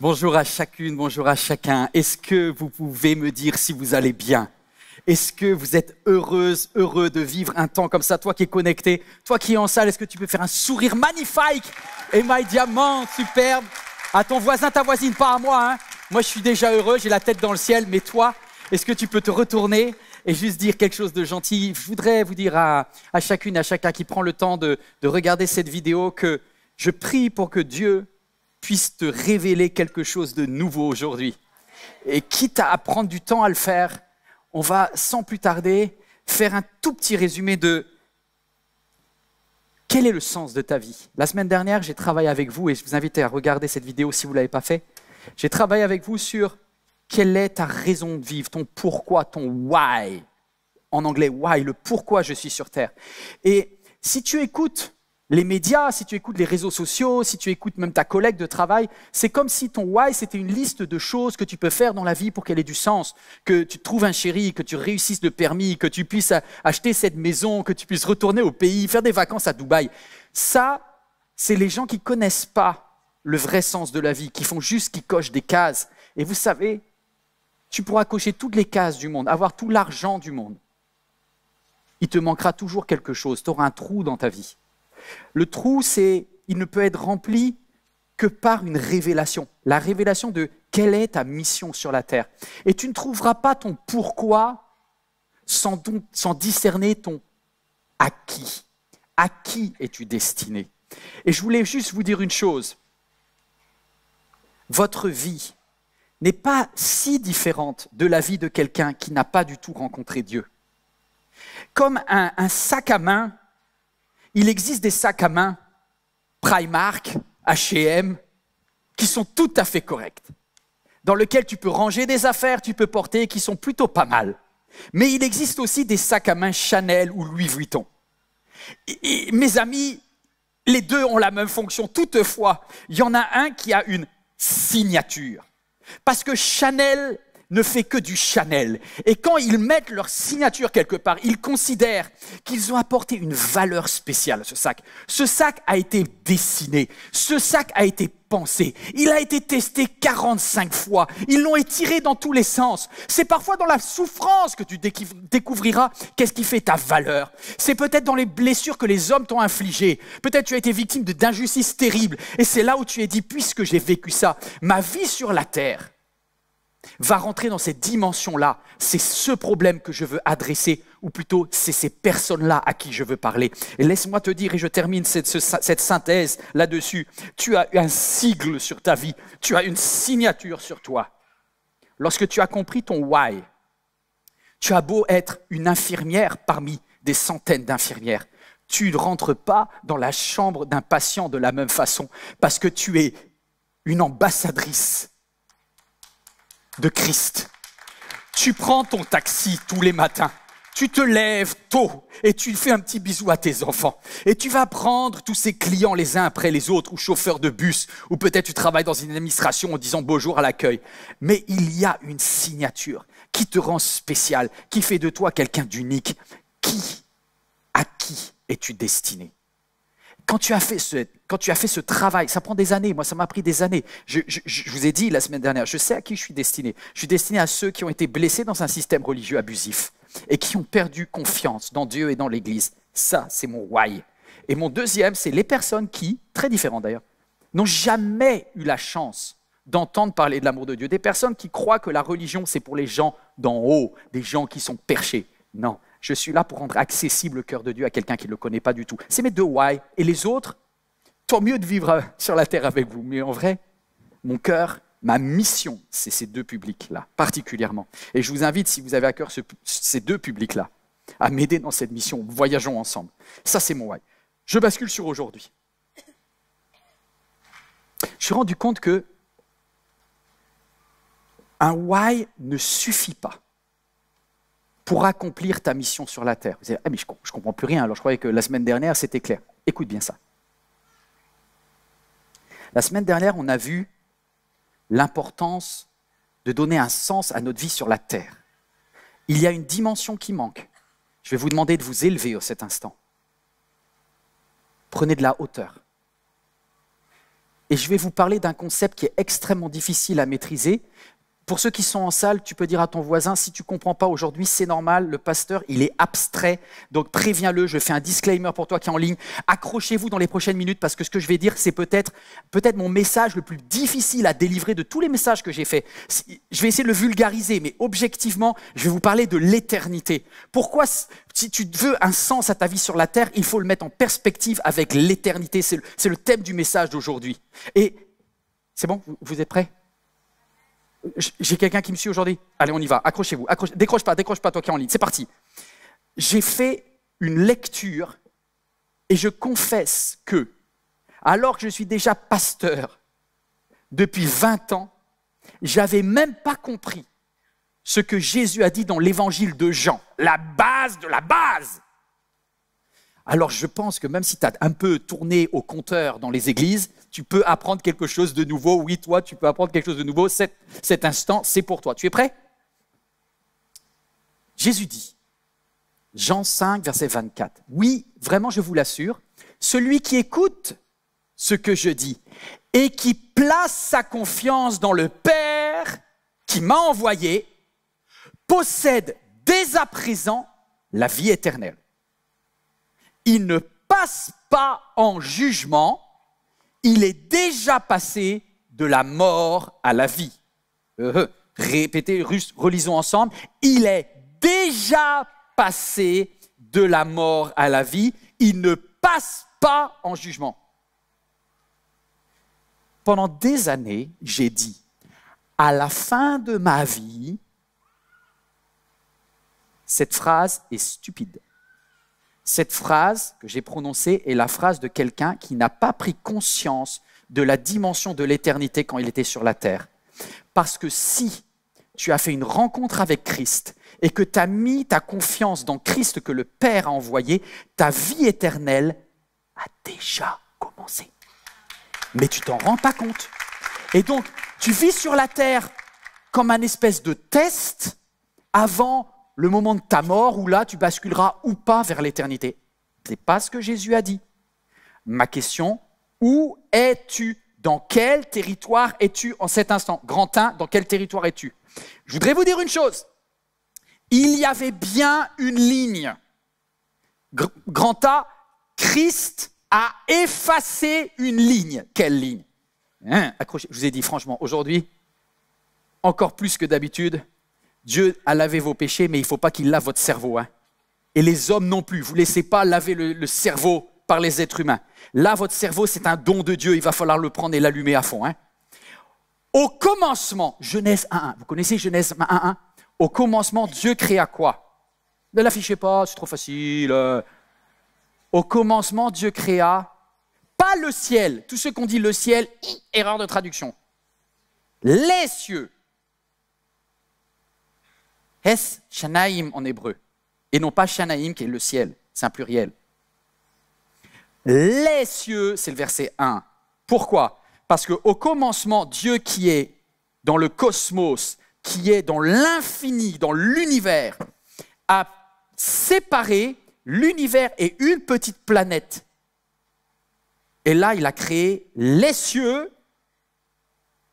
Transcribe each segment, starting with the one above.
Bonjour à chacune, bonjour à chacun. Est-ce que vous pouvez me dire si vous allez bien? Est-ce que vous êtes heureuse, heureux de vivre un temps comme ça? Toi qui es connecté, toi qui es en salle, est-ce que tu peux faire un sourire magnifique? Et my diamant, superbe. À ton voisin, ta voisine, pas à moi. Hein. Moi, je suis déjà heureux, j'ai la tête dans le ciel. Mais toi, est-ce que tu peux te retourner et juste dire quelque chose de gentil? Je voudrais vous dire à chacune, à chacun qui prend le temps de regarder cette vidéo que je prie pour que Dieu puisse te révéler quelque chose de nouveau aujourd'hui. Et quitte à prendre du temps à le faire, on va sans plus tarder faire un tout petit résumé de quel est le sens de ta vie. La semaine dernière, j'ai travaillé avec vous et je vous invite à regarder cette vidéo si vous ne l'avez pas fait. J'ai travaillé avec vous sur quelle est ta raison de vivre, ton pourquoi, ton why. En anglais, why, le pourquoi je suis sur Terre. Et si tu écoutes les médias, si tu écoutes les réseaux sociaux, si tu écoutes même ta collègue de travail, c'est comme si ton why, c'était une liste de choses que tu peux faire dans la vie pour qu'elle ait du sens, que tu trouves un chéri, que tu réussisses le permis, que tu puisses acheter cette maison, que tu puisses retourner au pays, faire des vacances à Dubaï. Ça, c'est les gens qui ne connaissent pas le vrai sens de la vie, qui font juste, qui cochent des cases. Et vous savez, tu pourras cocher toutes les cases du monde, avoir tout l'argent du monde. Il te manquera toujours quelque chose, tu auras un trou dans ta vie. Le trou, il ne peut être rempli que par une révélation. La révélation de quelle est ta mission sur la terre. Et tu ne trouveras pas ton pourquoi sans discerner ton à qui. À qui es-tu destiné? Et je voulais juste vous dire une chose. Votre vie n'est pas si différente de la vie de quelqu'un qui n'a pas du tout rencontré Dieu. Comme un sac à main, il existe des sacs à main Primark, H&M, qui sont tout à fait corrects, dans lesquels tu peux ranger des affaires, tu peux porter, qui sont plutôt pas mal. Mais il existe aussi des sacs à main Chanel ou Louis Vuitton. Et mes amis, les deux ont la même fonction. Toutefois, il y en a un qui a une signature. Parce que Chanel ne fait que du Chanel. Et quand ils mettent leur signature quelque part, ils considèrent qu'ils ont apporté une valeur spéciale à ce sac. Ce sac a été dessiné, ce sac a été pensé, il a été testé 45 fois, ils l'ont étiré dans tous les sens. C'est parfois dans la souffrance que tu découvriras qu'est-ce qui fait ta valeur. C'est peut-être dans les blessures que les hommes t'ont infligées. Peut-être tu as été victime d'injustices terribles. Et c'est là où tu es dit, puisque j'ai vécu ça, ma vie sur la terre va rentrer dans cette dimension-là. C'est ce problème que je veux adresser, ou plutôt c'est ces personnes-là à qui je veux parler. Et laisse-moi te dire, et je termine cette synthèse là-dessus, tu as un sigle sur ta vie, tu as une signature sur toi. Lorsque tu as compris ton why, tu as beau être une infirmière parmi des centaines d'infirmières, tu ne rentres pas dans la chambre d'un patient de la même façon, parce que tu es une ambassadrice de Christ. Tu prends ton taxi tous les matins, tu te lèves tôt et tu fais un petit bisou à tes enfants. Et tu vas prendre tous ces clients les uns après les autres, ou chauffeurs de bus, ou peut-être tu travailles dans une administration en disant bonjour à l'accueil. Mais il y a une signature qui te rend spécial, qui fait de toi quelqu'un d'unique. À qui es-tu destiné? Quand tu as fait ce travail, ça prend des années, moi ça m'a pris des années. Je vous ai dit la semaine dernière, je sais à qui je suis destiné. Je suis destiné à ceux qui ont été blessés dans un système religieux abusif et qui ont perdu confiance dans Dieu et dans l'Église. Ça, c'est mon why. Et mon deuxième, c'est les personnes qui, très différentes d'ailleurs, n'ont jamais eu la chance d'entendre parler de l'amour de Dieu. Des personnes qui croient que la religion, c'est pour les gens d'en haut, des gens qui sont perchés. Non. Je suis là pour rendre accessible le cœur de Dieu à quelqu'un qui ne le connaît pas du tout. C'est mes deux why. Et les autres, tant mieux de vivre sur la terre avec vous. Mais en vrai, mon cœur, ma mission, c'est ces deux publics-là, particulièrement. Et je vous invite, si vous avez à cœur ces deux publics-là, à m'aider dans cette mission. Voyageons ensemble. Ça, c'est mon why. Je bascule sur aujourd'hui. Je me suis rendu compte que un why ne suffit pas pour accomplir ta mission sur la terre. Vous allez dire, mais je ne comprends plus rien, alors je croyais que la semaine dernière, c'était clair. Écoute bien ça. La semaine dernière, on a vu l'importance de donner un sens à notre vie sur la terre. Il y a une dimension qui manque. Je vais vous demander de vous élever à cet instant. Prenez de la hauteur. Et je vais vous parler d'un concept qui est extrêmement difficile à maîtriser. Pour ceux qui sont en salle, tu peux dire à ton voisin, si tu ne comprends pas aujourd'hui, c'est normal, le pasteur, il est abstrait, donc préviens-le, je fais un disclaimer pour toi qui est en ligne. Accrochez-vous dans les prochaines minutes parce que ce que je vais dire, c'est peut-être mon message le plus difficile à délivrer de tous les messages que j'ai faits. Je vais essayer de le vulgariser, mais objectivement, je vais vous parler de l'éternité. Pourquoi, si tu veux un sens à ta vie sur la terre, il faut le mettre en perspective avec l'éternité. C'est le thème du message d'aujourd'hui. Et c'est bon, vous êtes prêts ? J'ai quelqu'un qui me suit aujourd'hui. Allez, on y va. Accrochez-vous. Décroche pas, toi qui es en ligne. C'est parti. J'ai fait une lecture et je confesse que, alors que je suis déjà pasteur depuis 20 ans, j'avais même pas compris ce que Jésus a dit dans l'évangile de Jean. La base de la base. Alors je pense que même si tu as un peu tourné au compteur dans les églises, tu peux apprendre quelque chose de nouveau. Oui, toi, tu peux apprendre quelque chose de nouveau. Cet instant, c'est pour toi. Tu es prêt ? Jésus dit, Jean 5, verset 24. Oui, vraiment, je vous l'assure, celui qui écoute ce que je dis et qui place sa confiance dans le Père qui m'a envoyé, possède dès à présent la vie éternelle. Il ne passe pas en jugement, il est déjà passé de la mort à la vie. Répétez, relisons ensemble. Il est déjà passé de la mort à la vie, il ne passe pas en jugement. Pendant des années, j'ai dit, à la fin de ma vie, cette phrase est stupide. Cette phrase que j'ai prononcée est la phrase de quelqu'un qui n'a pas pris conscience de la dimension de l'éternité quand il était sur la terre. Parce que si tu as fait une rencontre avec Christ et que tu as mis ta confiance dans Christ que le Père a envoyé, ta vie éternelle a déjà commencé. Mais tu t'en rends pas compte. Et donc, tu vis sur la terre comme un espèce de test avant le moment de ta mort où là, tu basculeras ou pas vers l'éternité. Ce n'est pas ce que Jésus a dit. Ma question, où es-tu ? Dans quel territoire es-tu en cet instant ? Grand 1, dans quel territoire es-tu ? Je voudrais vous dire une chose. Il y avait bien une ligne. Grand A, Christ a effacé une ligne. Quelle ligne ? Accrochez. Je vous ai dit franchement, aujourd'hui, encore plus que d'habitude, Dieu a lavé vos péchés, mais il ne faut pas qu'il lave votre cerveau. Et les hommes non plus. Vous ne laissez pas laver le cerveau par les êtres humains. Là, votre cerveau, c'est un don de Dieu. Il va falloir le prendre et l'allumer à fond. Au commencement, Genèse 1.1. Vous connaissez Genèse 1.1 ? Au commencement, Dieu créa quoi ? Ne l'affichez pas, c'est trop facile. Au commencement, Dieu créa pas le ciel. Tous ceux qui ont dit le ciel, erreur de traduction. Les cieux. Es Shanaïm en hébreu. Et non pas Shanaïm qui est le ciel. C'est un pluriel. Les cieux, c'est le verset 1. Pourquoi ? Parce qu'au commencement, Dieu qui est dans le cosmos, qui est dans l'infini, dans l'univers, a séparé l'univers et une petite planète. Et là, il a créé les cieux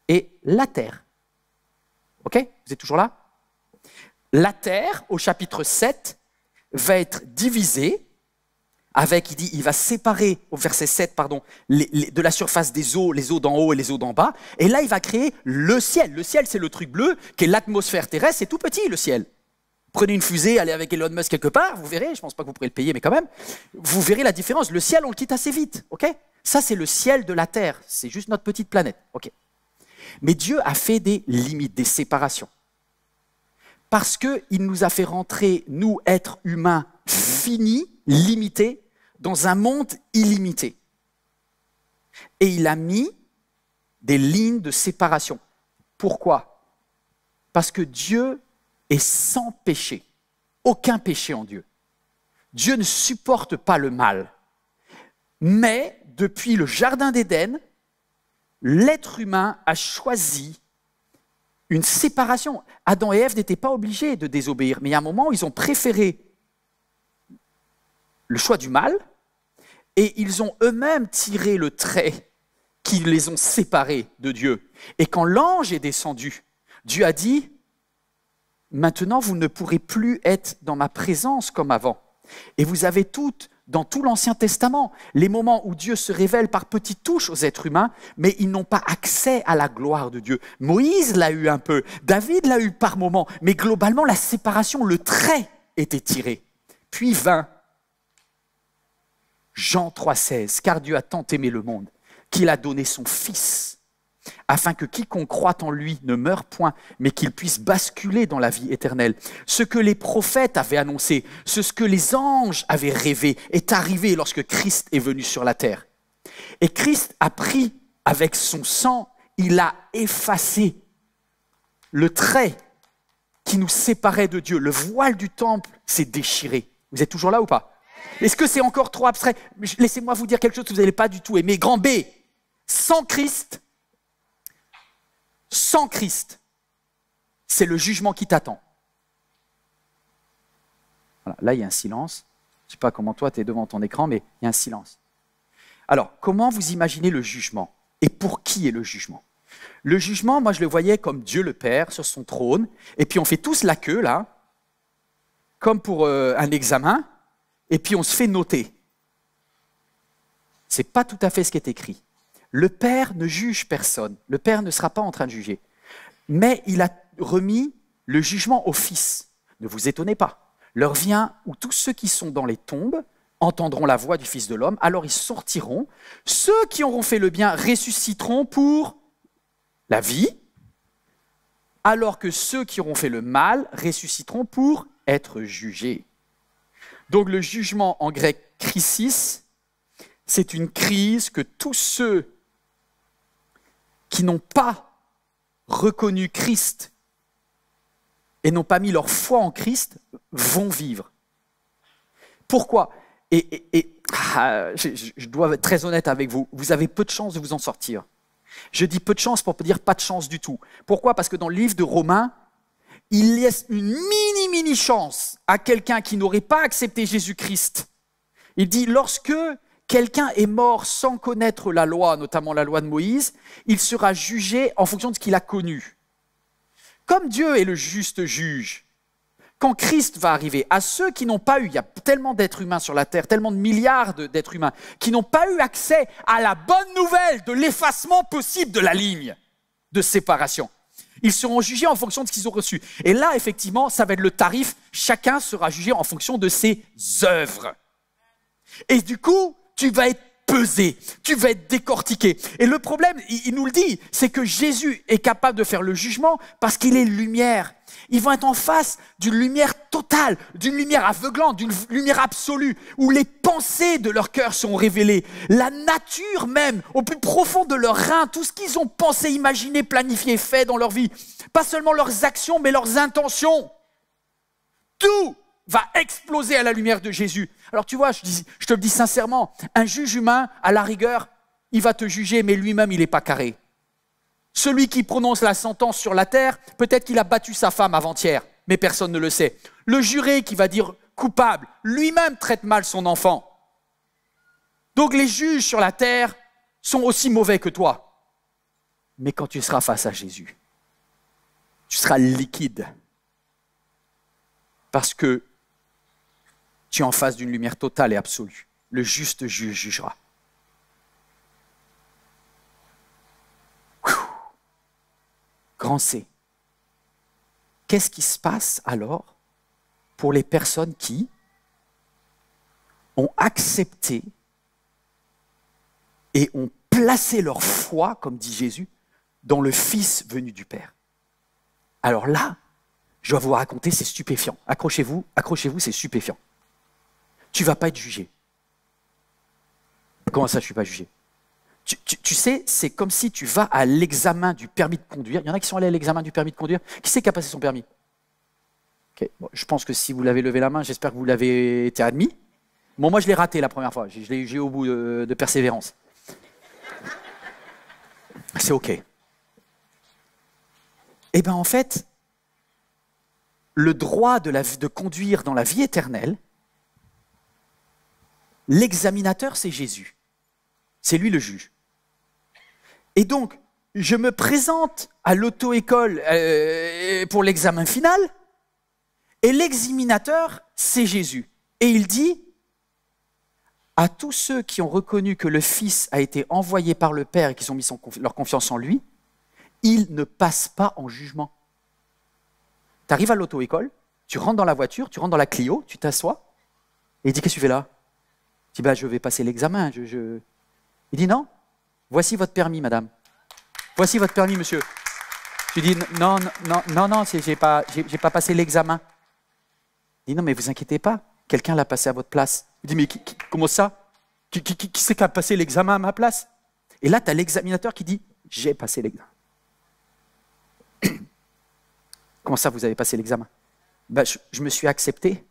et la terre. Ok ? Vous êtes toujours là ? La terre, au chapitre 7, va être divisée avec, il va séparer, au verset 7, de la surface des eaux, les eaux d'en haut et les eaux d'en bas. Et là, il va créer le ciel. Le ciel, c'est le truc bleu, qui est l'atmosphère terrestre. C'est tout petit, le ciel. Prenez une fusée, allez avec Elon Musk quelque part, vous verrez, je ne pense pas que vous pourrez le payer, mais quand même, vous verrez la différence. Le ciel, on le quitte assez vite, ok ? Ça, c'est le ciel de la terre. C'est juste notre petite planète, ok ? Mais Dieu a fait des limites, des séparations. Parce qu'il nous a fait rentrer, nous, êtres humains finis, limités, dans un monde illimité. Et il a mis des lignes de séparation. Pourquoi ? Parce que Dieu est sans péché. Aucun péché en Dieu. Dieu ne supporte pas le mal. Mais depuis le Jardin d'Éden, l'être humain a choisi une séparation. Adam et Ève n'étaient pas obligés de désobéir, mais il y a un moment où ils ont préféré le choix du mal et ils ont eux-mêmes tiré le trait qui les ont séparés de Dieu. Et quand l'ange est descendu, Dieu a dit, maintenant vous ne pourrez plus être dans ma présence comme avant. Et vous avez toutes, dans tout l'Ancien Testament, les moments où Dieu se révèle par petites touches aux êtres humains, mais ils n'ont pas accès à la gloire de Dieu. Moïse l'a eu un peu, David l'a eu par moments, mais globalement la séparation, le trait était tiré. Puis vint Jean 3,16, car Dieu a tant aimé le monde qu'il a donné son Fils, afin que quiconque croit en lui ne meure point, mais qu'il puisse basculer dans la vie éternelle. Ce que les prophètes avaient annoncé, ce que les anges avaient rêvé, est arrivé lorsque Christ est venu sur la terre. Et Christ a pris avec son sang, il a effacé le trait qui nous séparait de Dieu. Le voile du temple s'est déchiré. Vous êtes toujours là ou pas? Est-ce que c'est encore trop abstrait? Laissez-moi vous dire quelque chose que vous n'allez pas du tout aimer. Grand B, sans Christ, c'est le jugement qui t'attend. Voilà, là, il y a un silence. Je ne sais pas comment toi, tu es devant ton écran, mais il y a un silence. Alors, comment vous imaginez le jugement? Et pour qui est le jugement? Le jugement, moi, je le voyais comme Dieu le Père sur son trône, et puis on fait tous la queue, là, comme pour un examen, et puis on se fait noter. Ce n'est pas tout à fait ce qui est écrit. Le Père ne juge personne. Le Père ne sera pas en train de juger. Mais il a remis le jugement au Fils. Ne vous étonnez pas. L'heure vient où tous ceux qui sont dans les tombes entendront la voix du Fils de l'homme, alors ils sortiront. Ceux qui auront fait le bien ressusciteront pour la vie, alors que ceux qui auront fait le mal ressusciteront pour être jugés. Donc le jugement en grec « krisis », c'est une crise que tous ceux qui n'ont pas reconnu Christ et n'ont pas mis leur foi en Christ vont vivre. Pourquoi? Je dois être très honnête avec vous, vous avez peu de chances de vous en sortir. Je dis peu de chance pour dire pas de chance du tout. Pourquoi? Parce que dans le livre de Romains, il laisse une mini chance à quelqu'un qui n'aurait pas accepté Jésus-Christ. Il dit, lorsque quelqu'un est mort sans connaître la loi, notamment la loi de Moïse, il sera jugé en fonction de ce qu'il a connu. Comme Dieu est le juste juge, quand Christ va arriver, à ceux qui n'ont pas eu, il y a tellement d'êtres humains sur la terre, tellement de milliards d'êtres humains, qui n'ont pas eu accès à la bonne nouvelle de l'effacement possible de la ligne de séparation. Ils seront jugés en fonction de ce qu'ils ont reçu. Et là, effectivement, ça va être le tarif. Chacun sera jugé en fonction de ses œuvres. Et du coup, tu vas être pesé, tu vas être décortiqué. Et le problème, il nous le dit, c'est que Jésus est capable de faire le jugement parce qu'il est lumière. Ils vont être en face d'une lumière totale, d'une lumière aveuglante, d'une lumière absolue, où les pensées de leur cœur sont révélées. La nature même, au plus profond de leurs reins, tout ce qu'ils ont pensé, imaginé, planifié, fait dans leur vie. Pas seulement leurs actions, mais leurs intentions. Tout va exploser à la lumière de Jésus. Alors tu vois, je te le dis sincèrement, un juge humain, à la rigueur, il va te juger, mais lui-même, il n'est pas carré. Celui qui prononce la sentence sur la terre, peut-être qu'il a battu sa femme avant-hier, mais personne ne le sait. Le juré qui va dire coupable, lui-même traite mal son enfant. Donc les juges sur la terre sont aussi mauvais que toi. Mais quand tu seras face à Jésus, tu seras liquide. Parce que tu es en face d'une lumière totale et absolue. Le juste juge jugera. Grand C. Qu'est-ce qui se passe alors pour les personnes qui ont accepté et ont placé leur foi, comme dit Jésus, dans le Fils venu du Père? Alors là, je dois vous raconter, c'est stupéfiant. Accrochez-vous, c'est stupéfiant. Tu ne vas pas être jugé. Comment ça, je ne suis pas jugé? Tu sais, c'est comme si tu vas à l'examen du permis de conduire. Il y en a qui sont allés à l'examen du permis de conduire. Qui c'est qui a passé son permis? Okay. Bon, je pense que si vous l'avez levé la main, j'espère que vous l'avez été admis. Bon, moi, je l'ai raté la première fois. J'ai eu au bout de persévérance. C'est OK. Eh bien, en fait, le droit de conduire dans la vie éternelle, l'examinateur, c'est Jésus. C'est lui le juge. Et donc, je me présente à l'auto-école pour l'examen final, et l'examinateur, c'est Jésus. Et il dit à tous ceux qui ont reconnu que le Fils a été envoyé par le Père et qui ont mis leur confiance en lui, ils ne passent pas en jugement. Tu arrives à l'auto-école, tu rentres dans la voiture, tu rentres dans la Clio, tu t'assois, et il dit, qu'est-ce que tu fais là? Tu dis, je vais passer l'examen. Il dit, non, voici votre permis, madame. Voici votre permis, monsieur. Tu dis, non, j'ai pas passé l'examen. Il dit, non, mais vous inquiétez pas, quelqu'un l'a passé à votre place. Il dit, mais comment ça? Qui c'est qui a passé l'examen à ma place? Et là, tu as l'examinateur qui dit, j'ai passé l'examen. Comment ça, vous avez passé l'examen? Je me suis accepté.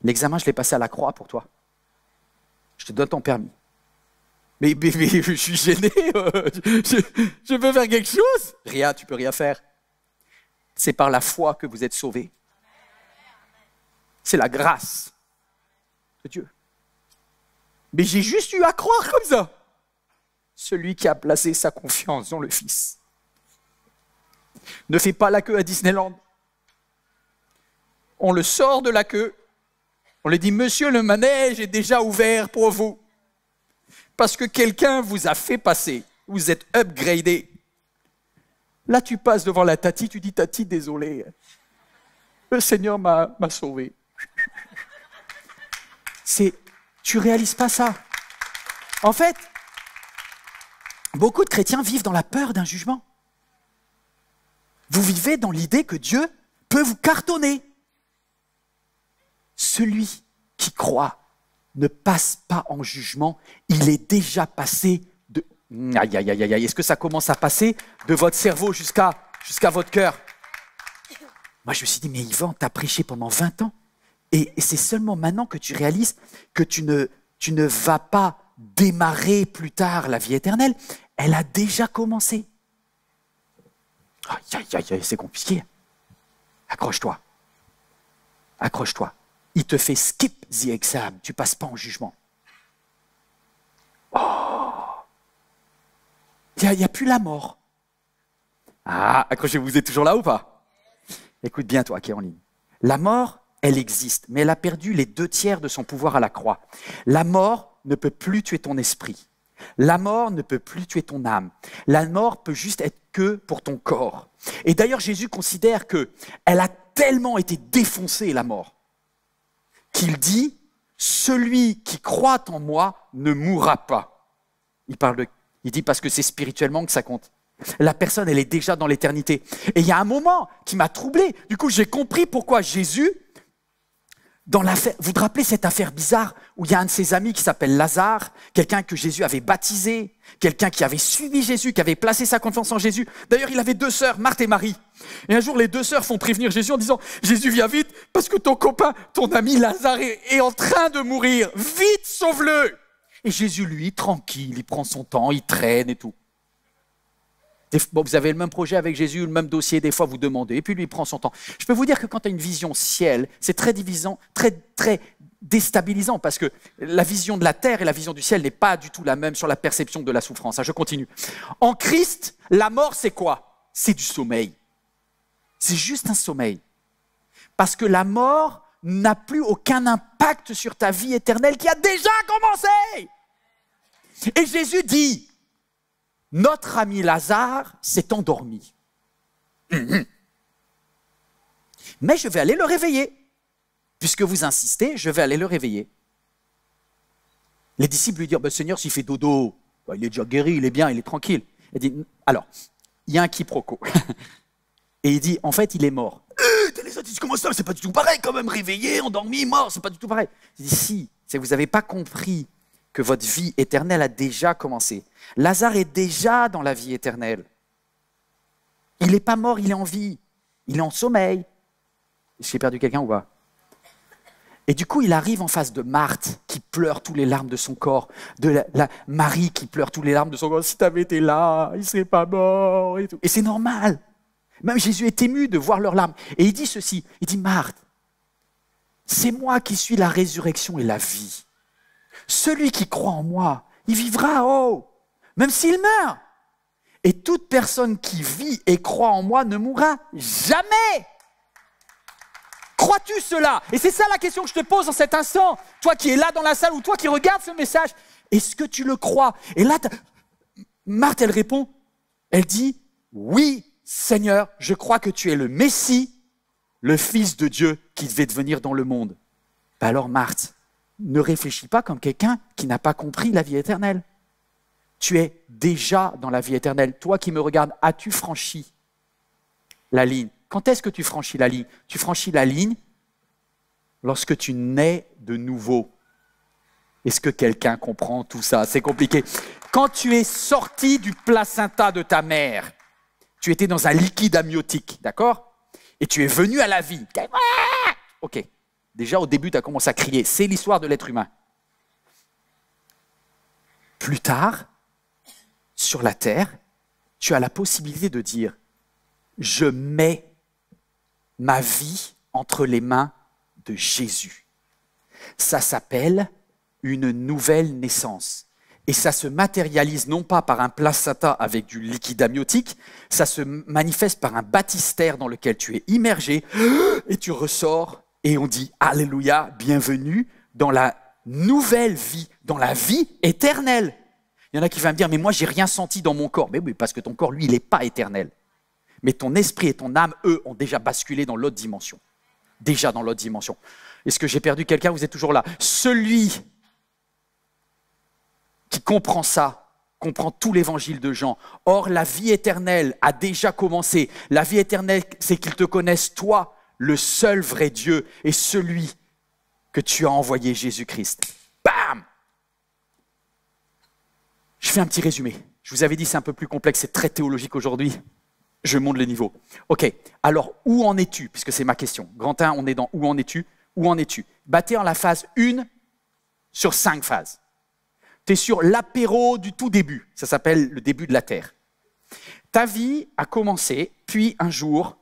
L'examen, je l'ai passé à la croix pour toi. Je te donne ton permis. Mais je suis gêné. Je peux faire quelque chose? Rien, tu peux rien faire. C'est par la foi que vous êtes sauvés. C'est la grâce de Dieu. Mais j'ai juste eu à croire comme ça. Celui qui a placé sa confiance dans le Fils ne fait pas la queue à Disneyland. On le sort de la queue. On lui dit, monsieur, le manège est déjà ouvert pour vous. Parce que quelqu'un vous a fait passer. Vous êtes upgradé. Là, tu passes devant la Tati, tu dis, Tati, désolé. Le Seigneur m'a sauvé. Tu réalises pas ça. En fait, beaucoup de chrétiens vivent dans la peur d'un jugement. Vous vivez dans l'idée que Dieu peut vous cartonner. Celui qui croit ne passe pas en jugement, il est déjà passé de... Aïe, aïe, aïe, aïe, est-ce que ça commence à passer de votre cerveau jusqu'à votre cœur? Moi, je me suis dit, mais Yvan, t'as prêché pendant 20 ans, et c'est seulement maintenant que tu réalises que tu ne vas pas démarrer plus tard la vie éternelle, elle a déjà commencé. Aïe, aïe, aïe, aïe, c'est compliqué. Accroche-toi. Accroche-toi. Il te fait skip the exam, tu passes pas en jugement. Oh, il n'y a plus la mort. Ah, accrochez-vous, vous êtes toujours là ou pas? Écoute bien toi qui es en ligne. La mort, elle existe, mais elle a perdu les 2/3 de son pouvoir à la croix. La mort ne peut plus tuer ton esprit. La mort ne peut plus tuer ton âme. La mort peut juste être que pour ton corps. Et d'ailleurs, Jésus considère qu'elle a tellement été défoncée, la mort, qu'il dit, celui qui croit en moi ne mourra pas. Il dit parce que c'est spirituellement que ça compte. La personne, elle est déjà dans l'éternité. Et il y a un moment qui m'a troublé. Du coup, j'ai compris pourquoi Jésus, dans l'affaire, vous vous rappelez cette affaire bizarre où il y a un de ses amis qui s'appelle Lazare, quelqu'un que Jésus avait baptisé, quelqu'un qui avait suivi Jésus, qui avait placé sa confiance en Jésus. D'ailleurs, il avait 2 sœurs, Marthe et Marie. Et un jour, les 2 sœurs font prévenir Jésus en disant, Jésus, viens vite, parce que ton copain, ton ami Lazare est en train de mourir. Vite, sauve-le! Et Jésus, lui, tranquille, il prend son temps, il traîne et tout. Bon, vous avez le même projet avec Jésus, le même dossier, des fois vous demandez, et puis lui il prend son temps. Je peux vous dire que quand tu as une vision ciel, c'est très divisant, très déstabilisant, parce que la vision de la terre et la vision du ciel n'est pas du tout la même sur la perception de la souffrance. Je continue. En Christ, la mort c'est quoi? C'est du sommeil. C'est juste un sommeil. Parce que la mort n'a plus aucun impact sur ta vie éternelle qui a déjà commencé. Et Jésus dit, notre ami Lazare s'est endormi. Mais je vais aller le réveiller. Puisque vous insistez, je vais aller le réveiller. Les disciples lui disent, Seigneur, s'il fait dodo, il est déjà guéri, il est bien, il est tranquille. Il dit, alors, il y a un quiproquo. Et il dit, en fait, il est mort. Les autres disent, comment ça? C'est pas du tout pareil quand même, réveillé, endormi, mort, c'est pas du tout pareil. Il dit, si, vous n'avez pas compris que votre vie éternelle a déjà commencé. Lazare est déjà dans la vie éternelle. Il n'est pas mort, il est en vie. Il est en sommeil. J'ai perdu quelqu'un ou pas? Et du coup, il arrive en face de Marthe, qui pleure tous les larmes de son corps, de la Marie qui pleure tous les larmes de son corps. Si tu avais été là, il ne serait pas mort. Et tout. Et c'est normal. Même Jésus est ému de voir leurs larmes. Et il dit ceci, il dit, Marthe, c'est moi qui suis la résurrection et la vie. Celui qui croit en moi, il vivra, même s'il meurt. Et toute personne qui vit et croit en moi ne mourra jamais. Crois-tu cela? Et c'est ça la question que je te pose en cet instant. Toi qui es là dans la salle ou toi qui regardes ce message, est-ce que tu le crois? Et là, Marthe, elle répond, elle dit, oui, Seigneur, je crois que tu es le Messie, le Fils de Dieu qui devait devenir dans le monde. Ben alors Marthe, ne réfléchis pas comme quelqu'un qui n'a pas compris la vie éternelle. Tu es déjà dans la vie éternelle. Toi qui me regardes, as-tu franchi la ligne? Quand est-ce que tu franchis la ligne? Tu franchis la ligne lorsque tu nais de nouveau. Est-ce que quelqu'un comprend tout ça? C'est compliqué. Quand tu es sorti du placenta de ta mère, tu étais dans un liquide amniotique, d'accord? Et tu es venu à la vie. Ok. Déjà, au début, tu as commencé à crier. C'est l'histoire de l'être humain. Plus tard, sur la terre, tu as la possibilité de dire « Je mets ma vie entre les mains de Jésus ». Ça s'appelle une nouvelle naissance. Et ça se matérialise non pas par un placenta avec du liquide amniotique, ça se manifeste par un baptistère dans lequel tu es immergé et tu ressors et on dit « Alléluia, bienvenue dans la nouvelle vie, dans la vie éternelle ». Il y en a qui vont me dire « Mais moi, j'ai rien senti dans mon corps ». Mais oui, parce que ton corps, lui, il n'est pas éternel. Mais ton esprit et ton âme, eux, ont déjà basculé dans l'autre dimension. Déjà dans l'autre dimension. Est-ce que j'ai perdu quelqu'un? Vous êtes toujours là. Celui qui comprend ça, comprend tout l'évangile de Jean. Or, la vie éternelle a déjà commencé. La vie éternelle, c'est qu'ils te connaissent, toi, le seul vrai Dieu, et celui que tu as envoyé, Jésus-Christ. Bam! Je fais un petit résumé. Je vous avais dit, c'est un peu plus complexe, c'est très théologique aujourd'hui. Je monte le niveau. Ok, alors où en es-tu? Puisque c'est ma question. Grand 1, on est dans où en es-tu? Où en es-tu? T'es en la phase 1 sur 5 phases. Tu es sur l'apéro du tout début. Ça s'appelle le début de la Terre. Ta vie a commencé, puis un jour,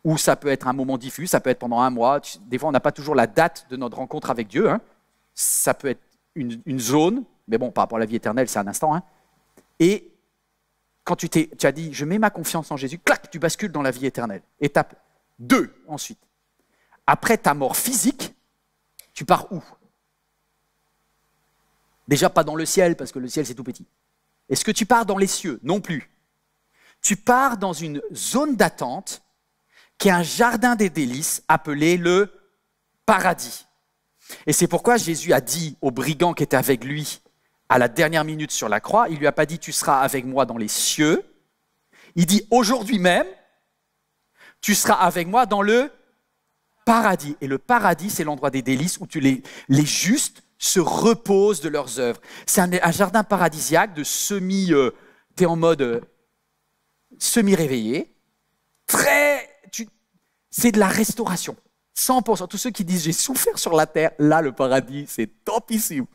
ou ça peut être un moment diffus, ça peut être pendant un mois. Des fois, on n'a pas toujours la date de notre rencontre avec Dieu. Hein. Ça peut être une zone, mais bon, par rapport à la vie éternelle, c'est un instant. Hein. Et quand tu as dit, je mets ma confiance en Jésus, clac, tu bascules dans la vie éternelle. Étape 2, ensuite. Après ta mort physique, tu pars où? Déjà pas dans le ciel, parce que le ciel c'est tout petit. Est-ce que tu pars dans les cieux? Non plus. Tu pars dans une zone d'attente qui est un jardin des délices appelé le paradis. Et c'est pourquoi Jésus a dit au brigand qui était avec lui à la dernière minute sur la croix, il lui a pas dit « tu seras avec moi dans les cieux », il dit « aujourd'hui même, tu seras avec moi dans le paradis ». Et le paradis, c'est l'endroit des délices où les justes se reposent de leurs œuvres. C'est un jardin paradisiaque de t'es en mode semi-réveillé. C'est de la restauration. 100%. Tous ceux qui disent « j'ai souffert sur la terre », là, le paradis, c'est topissime.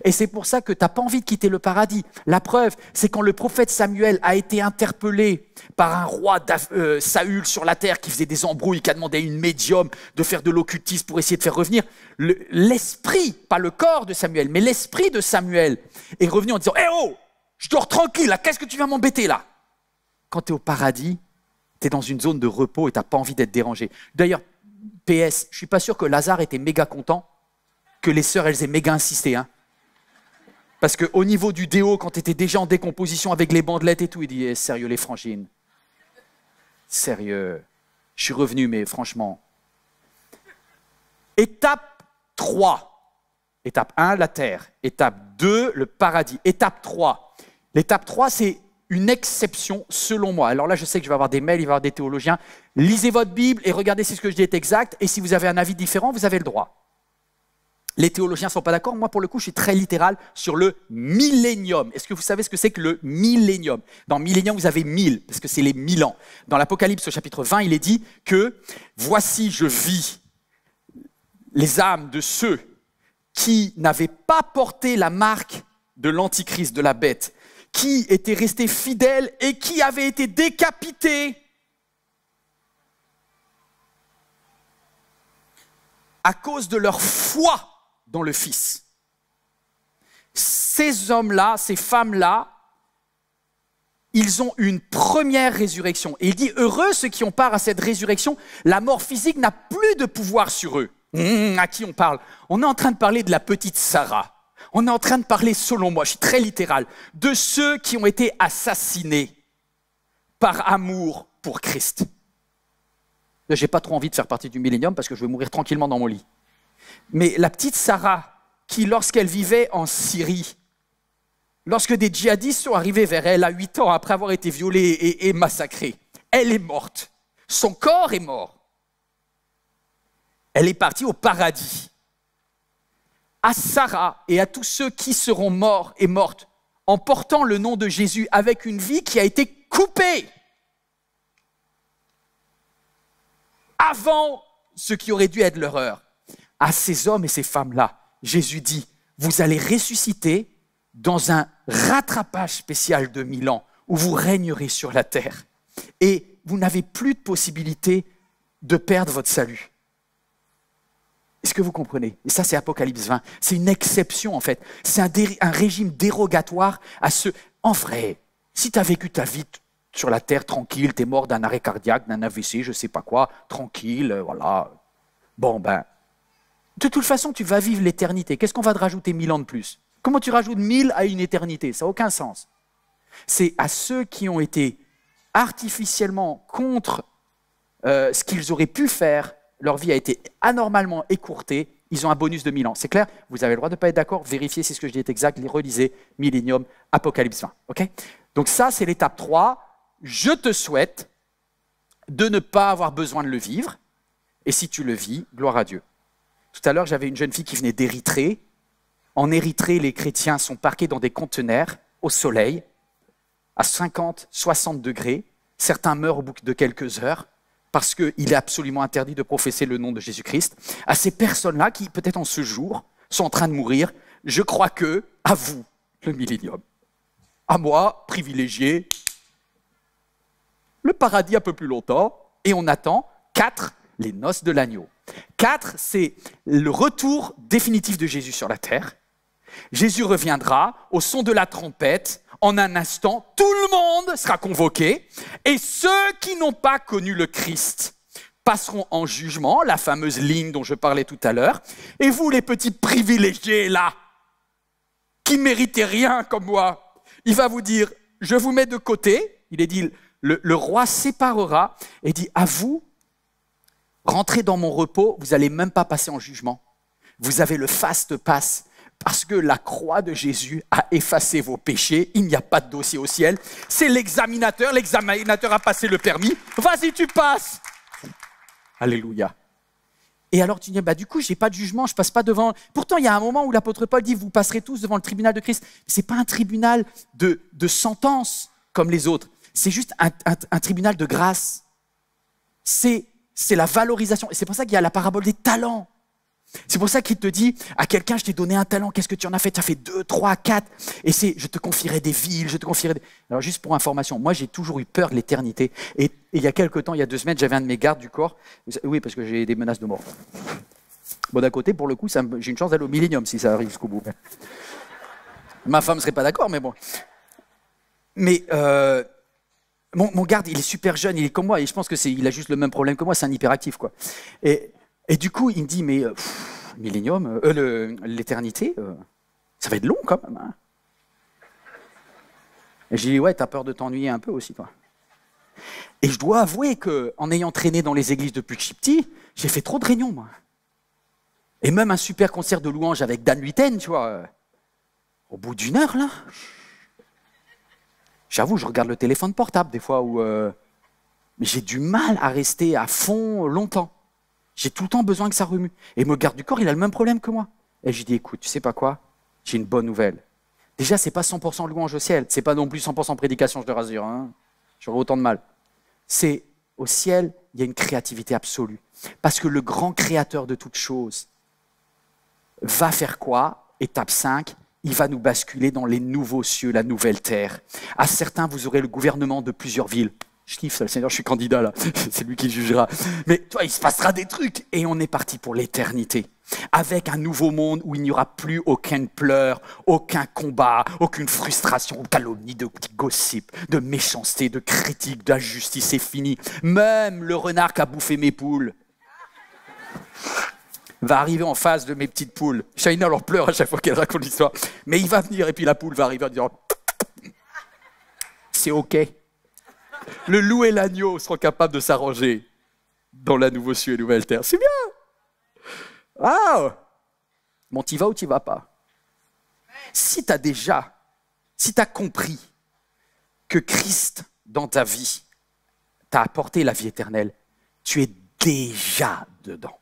Et c'est pour ça que tu n'as pas envie de quitter le paradis. La preuve, c'est quand le prophète Samuel a été interpellé par un roi Saül sur la terre qui faisait des embrouilles, qui a demandé à une médium de faire de l'occultisme pour essayer de faire revenir l'esprit, pas le corps de Samuel, mais l'esprit de Samuel est revenu en disant « Eh oh, je dors tranquille, là, qu'est-ce que tu viens m'embêter là ?» Quand tu es au paradis, tu es dans une zone de repos et tu n'as pas envie d'être dérangé. D'ailleurs, PS, je ne suis pas sûr que Lazare était méga content que les sœurs, elles aient méga insisté. Hein. Parce qu'au niveau du déo, quand tu étais déjà en décomposition avec les bandelettes et tout, il dit eh, « Sérieux les frangines, sérieux, je suis revenu, mais franchement. » Étape 3. Étape 1, la terre. Étape 2, le paradis. Étape 3. L'étape 3, c'est une exception selon moi. Alors là, je sais que je vais avoir des mails, il va y avoir des théologiens. Lisez votre Bible et regardez si ce que je dis est exact. Et si vous avez un avis différent, vous avez le droit. Les théologiens ne sont pas d'accord. Moi, pour le coup, je suis très littéral sur le millénium. Est-ce que vous savez ce que c'est que le millénium? Dans millénium, vous avez 1000, parce que c'est les 1000 ans. Dans l'Apocalypse, au chapitre 20, il est dit que « Voici, je vis les âmes de ceux qui n'avaient pas porté la marque de l'Antichrist, de la bête, qui étaient restés fidèles et qui avaient été décapités à cause de leur foi dans le Fils. » Ces hommes-là, ces femmes-là, ils ont une première résurrection. Et il dit, heureux ceux qui ont part à cette résurrection, la mort physique n'a plus de pouvoir sur eux. À qui on parle? On est en train de parler de la petite Sarah. On est en train de parler, selon moi, je suis très littéral, de ceux qui ont été assassinés par amour pour Christ. Je n'ai pas trop envie de faire partie du millénium parce que je vais mourir tranquillement dans mon lit. Mais la petite Sarah, qui lorsqu'elle vivait en Syrie, lorsque des djihadistes sont arrivés vers elle à 8 ans après avoir été violée et massacrée, elle est morte. Son corps est mort. Elle est partie au paradis. À Sarah et à tous ceux qui seront morts et mortes en portant le nom de Jésus avec une vie qui a été coupée avant ce qui aurait dû être leur heure. À ces hommes et ces femmes-là, Jésus dit, vous allez ressusciter dans un rattrapage spécial de 1000 ans où vous régnerez sur la terre et vous n'avez plus de possibilité de perdre votre salut. Est-ce que vous comprenez? Et ça, c'est Apocalypse 20. C'est une exception, en fait. C'est un régime dérogatoire à ceux... En vrai, si tu as vécu ta vie sur la terre tranquille, tu es mort d'un arrêt cardiaque, d'un AVC, je ne sais pas quoi, tranquille, voilà. Bon, ben, de toute façon, tu vas vivre l'éternité. Qu'est-ce qu'on va te rajouter 1000 ans de plus? Comment tu rajoutes 1000 à une éternité? Ça n'a aucun sens. C'est à ceux qui ont été artificiellement contre ce qu'ils auraient pu faire. Leur vie a été anormalement écourtée, ils ont un bonus de 1000 ans. C'est clair? Vous avez le droit de ne pas être d'accord, vérifiez si ce que je dis est exact, relisez Millénium, Apocalypse 20. Okay? Donc ça, c'est l'étape 3. Je te souhaite de ne pas avoir besoin de le vivre, et si tu le vis, gloire à Dieu. Tout à l'heure, j'avais une jeune fille qui venait d'Érythrée. En Érythrée, les chrétiens sont parqués dans des conteneurs au soleil, à 50, 60 degrés. Certains meurent au bout de quelques heures, parce qu'il est absolument interdit de professer le nom de Jésus-Christ. À ces personnes-là qui, peut-être en ce jour, sont en train de mourir, je crois que, à vous, le millénium. À moi, privilégié, le paradis un peu plus longtemps, et on attend 4, les noces de l'agneau. 4, c'est le retour définitif de Jésus sur la terre. Jésus reviendra au son de la trompette. En un instant, tout le monde sera convoqué et ceux qui n'ont pas connu le Christ passeront en jugement, la fameuse ligne dont je parlais tout à l'heure. Et vous, les petits privilégiés là, qui ne méritez rien comme moi, il va vous dire, je vous mets de côté. Il est dit, le roi séparera et dit, à vous, rentrez dans mon repos, vous n'allez même pas passer en jugement. Vous avez le fast pass. Parce que la croix de Jésus a effacé vos péchés, il n'y a pas de dossier au ciel. C'est l'examinateur a passé le permis. Vas-y, tu passes. Alléluia. Et alors tu dis, du coup, je n'ai pas de jugement, je ne passe pas devant. Pourtant, il y a un moment où l'apôtre Paul dit, vous passerez tous devant le tribunal de Christ. Ce n'est pas un tribunal de sentence comme les autres. C'est juste un tribunal de grâce. C'est la valorisation. Et c'est pour ça qu'il y a la parabole des talents. C'est pour ça qu'il te dit à quelqu'un, je t'ai donné un talent, qu'est-ce que tu en as fait? Tu as fait 2, 3, 4. Et c'est, je te confierai des villes, je te confierai des... Alors juste pour information, moi j'ai toujours eu peur de l'éternité. Et il y a quelques temps, il y a 2 semaines, j'avais un de mes gardes du corps. Oui, parce que j'ai des menaces de mort. Bon, d'un côté, pour le coup, j'ai une chance d'aller au millénium si ça arrive jusqu'au bout. Ma femme ne serait pas d'accord, mais bon. Mais mon garde, il est super jeune, il est comme moi, et je pense qu'il a juste le même problème que moi, c'est un hyperactif, quoi. Et du coup, il me dit, mais millénium, l'éternité, ça va être long quand même. Hein. Et j'ai dit, ouais, t'as peur de t'ennuyer un peu aussi, toi. Et je dois avouer qu'en ayant traîné dans les églises depuis que je suis petit, j'ai fait trop de réunions, moi. Et même un super concert de louange avec Dan Huiten, tu vois, au bout d'1 heure, là, j'avoue, je regarde le téléphone portable des fois, mais j'ai du mal à rester à fond longtemps. J'ai tout le temps besoin que ça remue. Et mon garde du corps, il a le même problème que moi. Et j'ai dit, écoute, tu sais pas quoi? J'ai une bonne nouvelle. Déjà, c'est pas 100% louange au ciel. C'est pas non plus 100% prédication, je te rassure. Hein. J'aurais autant de mal. C'est au ciel, il y a une créativité absolue. Parce que le grand créateur de toutes choses va faire quoi? Étape 5, il va nous basculer dans les nouveaux cieux, la nouvelle terre. À certains, vous aurez le gouvernement de plusieurs villes. Je kiffe ça, le Seigneur, je suis candidat là, c'est lui qui jugera. Mais toi, il se passera des trucs et on est parti pour l'éternité. Avec un nouveau monde où il n'y aura plus aucune pleurs, aucun combat, aucune frustration, de calomnie, de gossip, de méchanceté, de critique, d'injustice, c'est fini. Même le renard qui a bouffé mes poules va arriver en face de mes petites poules. Shaina leur pleure à chaque fois qu'elle raconte l'histoire. Mais il va venir et puis la poule va arriver en disant « C'est OK ». Le loup et l'agneau seront capables de s'arranger dans la nouveau cieux et nouvelle terre. C'est bien. Ah, bon, t'y vas ou t'y vas pas? Si t'as compris que Christ dans ta vie t'a apporté la vie éternelle, tu es déjà dedans.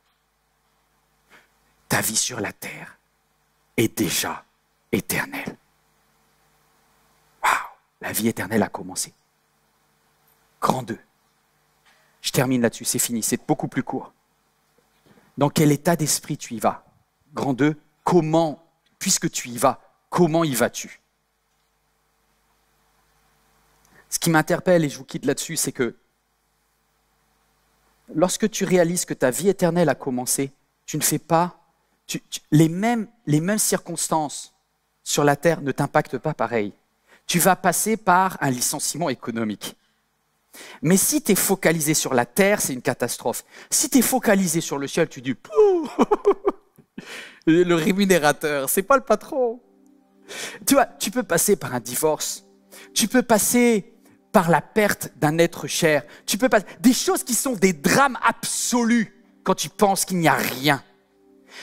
Ta vie sur la terre est déjà éternelle. Waouh, la vie éternelle a commencé. Grand 2. Je termine là-dessus, c'est fini, c'est beaucoup plus court. Dans quel état d'esprit tu y vas? Grand 2, comment, puisque tu y vas, comment y vas-tu? Ce qui m'interpelle, et je vous quitte là-dessus, c'est que lorsque tu réalises que ta vie éternelle a commencé, tu ne fais pas, les mêmes circonstances sur la terre ne t'impactent pas pareil. Tu vas passer par un licenciement économique. Mais si tu es focalisé sur la terre, c'est une catastrophe. Si tu es focalisé sur le ciel, tu dis le rémunérateur, c'est pas le patron. Tu vois, tu peux passer par un divorce, tu peux passer par la perte d'un être cher, tu peux passer des choses qui sont des drames absolus quand tu penses qu'il n'y a rien.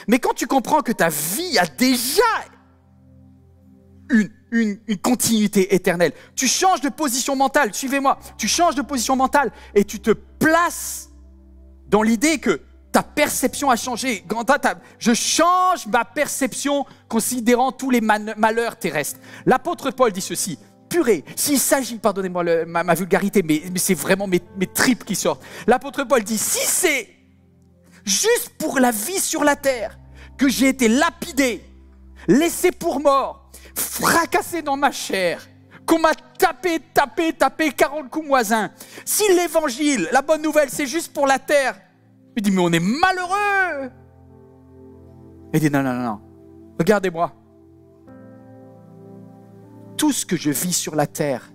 Mais quand tu comprends que ta vie a déjà une continuité éternelle. Tu changes de position mentale, suivez-moi, tu changes de position mentale et tu te places dans l'idée que ta perception a changé. Je change ma perception considérant tous les malheurs terrestres. L'apôtre Paul dit ceci, purée, s'il s'agit, pardonnez-moi ma vulgarité, mais c'est vraiment mes tripes qui sortent. L'apôtre Paul dit, si c'est juste pour la vie sur la terre que j'ai été lapidé, laissé pour mort, fracassé dans ma chair, qu'on m'a tapé 40 coups moisins. Si l'évangile, la bonne nouvelle, c'est juste pour la terre, il dit, mais on est malheureux. Il dit, non, regardez-moi. Tout ce que je vis sur la terre,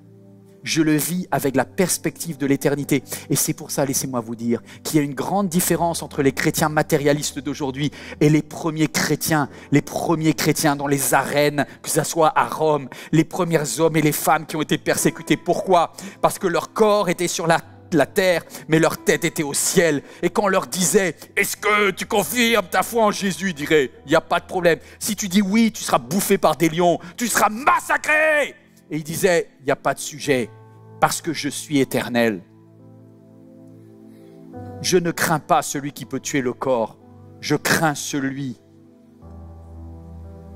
je le vis avec la perspective de l'éternité. Et c'est pour ça, laissez-moi vous dire, qu'il y a une grande différence entre les chrétiens matérialistes d'aujourd'hui et les premiers chrétiens dans les arènes, que ce soit à Rome, les premiers hommes et les femmes qui ont été persécutés. Pourquoi? Parce que leur corps était sur la terre, mais leur tête était au ciel. Et quand on leur disait, est-ce que tu confirmes ta foi en Jésus? Ils diraient, il n'y a pas de problème. Si tu dis oui, tu seras bouffé par des lions, tu seras massacré. Et il disait, il n'y a pas de sujet, parce que je suis éternel. Je ne crains pas celui qui peut tuer le corps, je crains celui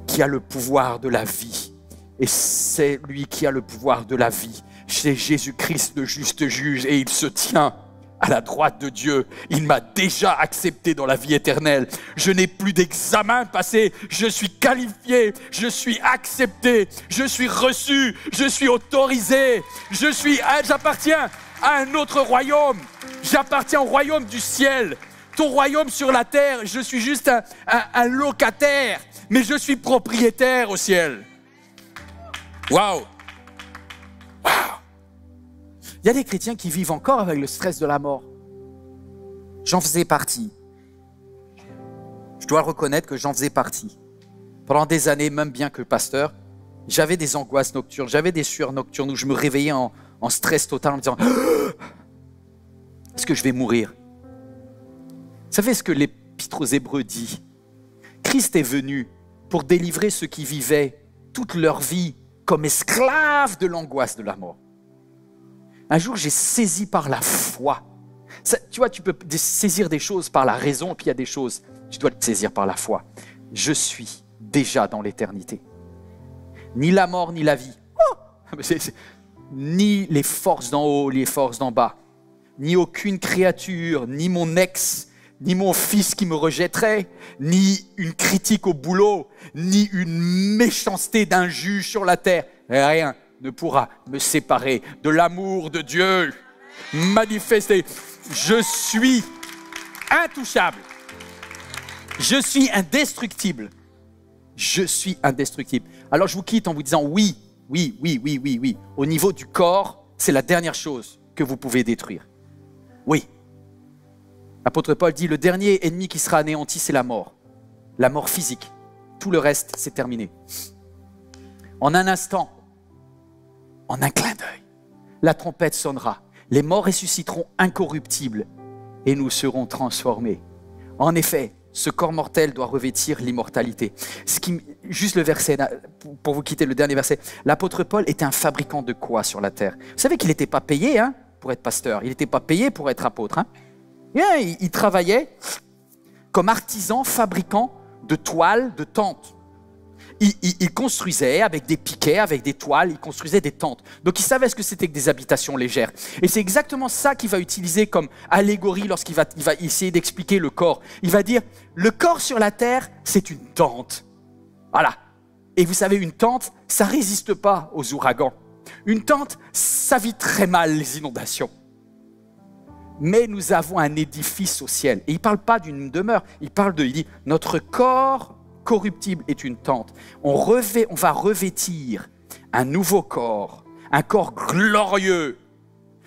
qui a le pouvoir de la vie. Et c'est lui qui a le pouvoir de la vie. C'est Jésus-Christ, le juste juge, et il se tient à la droite de Dieu. Il m'a déjà accepté dans la vie éternelle. Je n'ai plus d'examen passé. Je suis qualifié. Je suis accepté. Je suis reçu. Je suis autorisé. J'appartiens à un autre royaume. J'appartiens au royaume du ciel. Ton royaume sur la terre, je suis juste un locataire. Mais je suis propriétaire au ciel. Waouh! Il y a des chrétiens qui vivent encore avec le stress de la mort. J'en faisais partie. Je dois reconnaître que j'en faisais partie. Pendant des années, même bien que pasteur, j'avais des angoisses nocturnes, j'avais des sueurs nocturnes où je me réveillais en stress total en me disant « Est-ce que je vais mourir ?» Vous savez ce que l'Épître aux Hébreux dit? Christ est venu pour délivrer ceux qui vivaient toute leur vie comme esclaves de l'angoisse de la mort. Un jour, j'ai saisi par la foi. Ça, tu vois, tu peux saisir des choses par la raison, puis il y a des choses, tu dois te saisir par la foi. Je suis déjà dans l'éternité. Ni la mort, ni la vie. Ni les forces d'en haut, ni les forces d'en bas. Ni aucune créature, ni mon ex, ni mon fils qui me rejetterait, ni une critique au boulot, ni une méchanceté d'un juge sur la terre. Rien ne pourra me séparer de l'amour de Dieu. manifester. Je suis intouchable. Je suis indestructible. Je suis indestructible. Alors je vous quitte en vous disant oui. Au niveau du corps, c'est la dernière chose que vous pouvez détruire. Oui. L'apôtre Paul dit, le dernier ennemi qui sera anéanti, c'est la mort. La mort physique. Tout le reste, c'est terminé. En un instant, en un clin d'œil, la trompette sonnera. Les morts ressusciteront incorruptibles et nous serons transformés. En effet, ce corps mortel doit revêtir l'immortalité. Juste le verset, pour vous quitter le dernier verset. L'apôtre Paul était un fabricant de quoi sur la terre? Vous savez qu'il n'était pas payé pour être pasteur. Il n'était pas payé pour être apôtre. Il travaillait comme artisan fabricant de toiles, de tentes. Il construisait avec des piquets, avec des toiles, il construisait des tentes. Donc il savait ce que c'était que des habitations légères. Et c'est exactement ça qu'il va utiliser comme allégorie lorsqu'il va essayer d'expliquer le corps. Il va dire, le corps sur la terre, c'est une tente. Voilà. Et vous savez, une tente, ça ne résiste pas aux ouragans. Une tente, ça vit très mal les inondations. Mais nous avons un édifice au ciel. Et il ne parle pas d'une demeure, il dit, notre corps corruptible est une tente. On va revêtir un nouveau corps, un corps glorieux,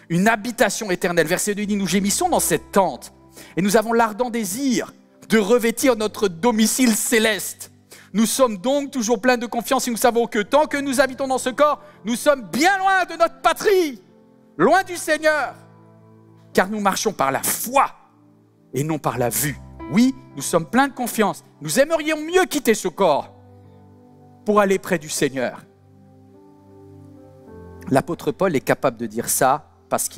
une habitation éternelle. Verset 2 dit, nous gémissons dans cette tente et nous avons l'ardent désir de revêtir notre domicile céleste. Nous sommes donc toujours pleins de confiance et nous savons que tant que nous habitons dans ce corps, nous sommes bien loin de notre patrie, loin du Seigneur, car nous marchons par la foi et non par la vue. Oui, nous sommes pleins de confiance. Nous aimerions mieux quitter ce corps pour aller près du Seigneur. L'apôtre Paul est capable de dire ça parce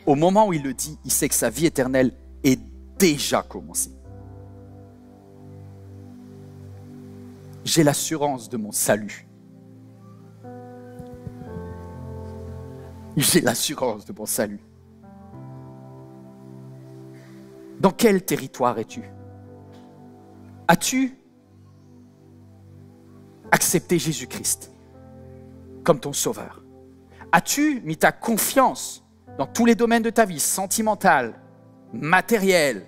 au moment où il le dit, il sait que sa vie éternelle est déjà commencée. J'ai l'assurance de mon salut. J'ai l'assurance de mon salut. Dans quel territoire es-tu? As-tu accepté Jésus-Christ comme ton sauveur? As-tu mis ta confiance dans tous les domaines de ta vie, sentimentale, matérielle,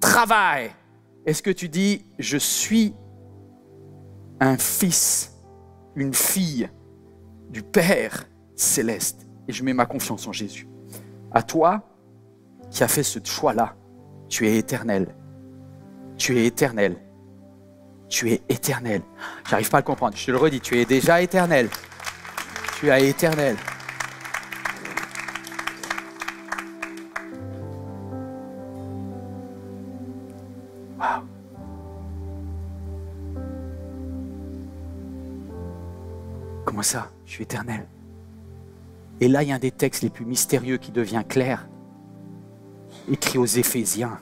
travail? Est-ce que tu dis, je suis un fils, une fille du Père céleste et je mets ma confiance en Jésus? À toi qui as fait ce choix-là, tu es éternel. Tu es éternel. Tu es éternel. J'arrive pas à le comprendre. Je te le redis, tu es déjà éternel. Tu es éternel. Wow. Comment ça? Je suis éternel. Et là, il y a un des textes les plus mystérieux qui devient clair. Écrit aux Éphésiens.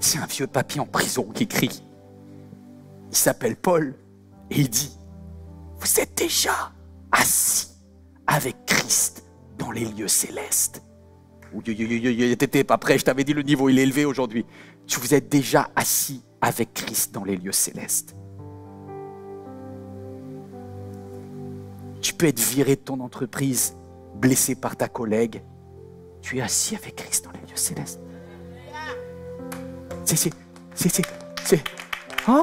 C'est un vieux papy en prison qui écrit. Il s'appelle Paul et il dit, vous êtes déjà assis avec Christ dans les lieux célestes. T'étais pas prêt, je t'avais dit le niveau il est élevé aujourd'hui. Vous êtes déjà assis avec Christ dans les lieux célestes. Tu peux être viré de ton entreprise, blessé par ta collègue. Tu es assis avec Christ dans les lieux célestes. Oh,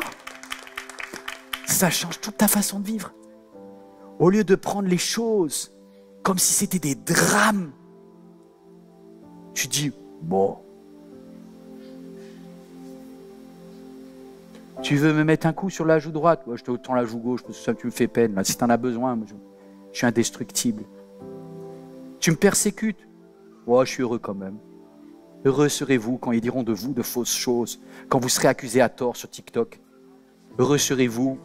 ça change toute ta façon de vivre. Au lieu de prendre les choses comme si c'était des drames, tu dis, bon, tu veux me mettre un coup sur la joue droite? Ouais, je te tends la joue gauche parce que ça tu me fais peine. Là, si tu en as besoin, moi, je suis indestructible. Tu me persécutes? Ouais, je suis heureux quand même. Heureux serez-vous quand ils diront de vous de fausses choses, quand vous serez accusés à tort sur TikTok. Heureux serez-vous